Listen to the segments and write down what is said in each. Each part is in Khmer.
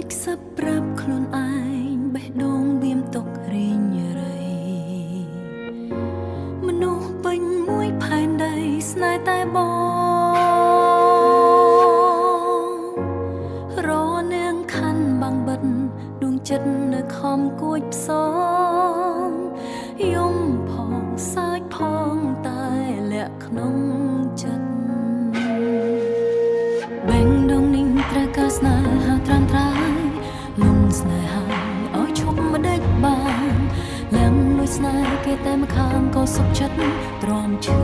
ចសប្រាប់ខ្លួនឯងបេះដូងវាមទុករីងរៃមនុស្សពេញមួយផែនដីស្នេហ៍តែបងរនាងខណ្ឌបាំងបិទដួងចិត្តនៅខំគួចផ្សងយំផងសើចផងតែលាក់ក្នុងចិត្តបែងដងនេះត្រូវការស្នេហាត្រាំត្រាយលំស្នេហាឲ្យឈប់មិនដេចបានឡើងលួចស្នេហ៍គេតែម្ខាងក៏សុខចិត្តទ្រាំឈឺ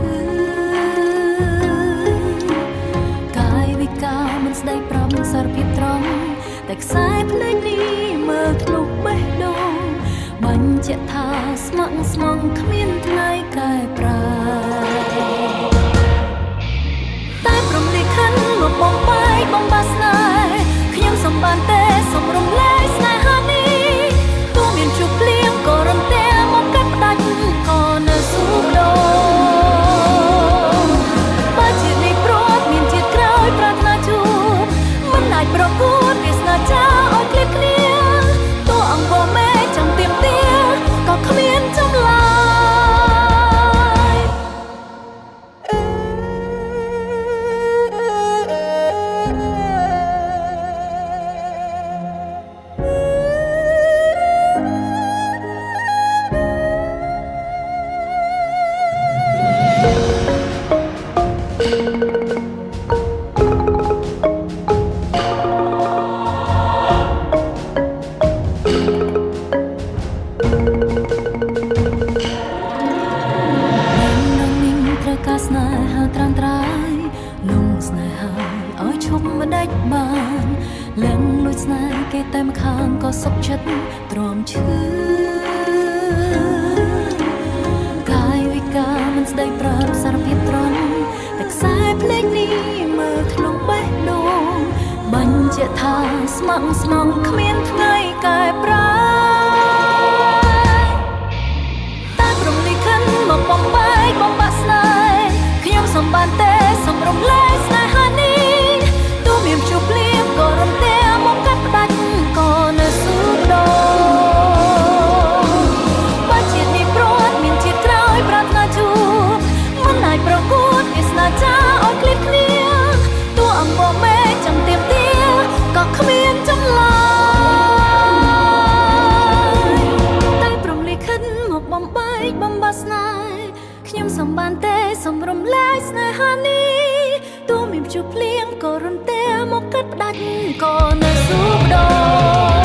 កាយវិការមិនស្ដីប្រាប់សារភាពត្រង់តែខ្សែភ្នែកនេះមើលធ្លុះបេះដូងបញ្ជាក់ថាស្ម័គ្រស្មងគ្មានថ្ងៃកែប្រែតែព្រមលិខិតមកបំបាយបំបាស្នេហ៍ខ្ញុំសំបានទេសូមរំលែកស្នេហានេះទោះមានជួបភ្លៀងក៏រំតែមកកាត់ផ្ដាច់ក៏នៅស៊ូដោបើជានេះព្រោះមានជាតិក្រោយប្រាថ្នាជួបមិនអាចប្រកួតវាស្នេហ៍ចាឲ្យឃ្លាតគ្នាទោះអង្គមេចាំទៀមទាក៏គ្មានចម្លើយស្នេហាត្រាំត្រាយលងស្នេហាឲ្យឈប់មិនដេចបានឡើងលួចស្នេហ៍គេតែម្ខាងក៏សុខចិត្តទ្រាំឈឺកាយវិការមិនស្ដីប្រាប់សារភាពត្រង់តែខ្សែភ្នែកនេះមើលធ្លុះបេះដូងបញ្ជាក់ថាស្ម័គ្រស្មងគ្មានថ្ងៃកែប្រែតែព្រមលិខិតមកបំបាយបំបាក់ស្នេហ៍ខ្ញុំសំបានទេសូមរំលែកស្នេហានេះទោះមានជួបភ្លៀងក៏រំតែមកកាត់ផ្ដាច់ក៏នៅស៊ូដោបើជាតិនេះព្រោះមានជាតិក្រោយប្រាថ្នាជួបមិនអាចប្រកួតវាស្នេហ៍ចាឲ្យឃ្លាតគ្នាទោះអង្គមេចាំទៀមទាក៏គ្មានចម្លើយតែព្រមលិខិតមកបំបាយបំបាស្នេហ៍ខ្ញុំសំបានទេសូមរំលែកស្នេហានេះទោះមានជួបភ្លៀងក៏រំតែមកកាត់ផ្ដាច់ក៏នៅស៊ូដោ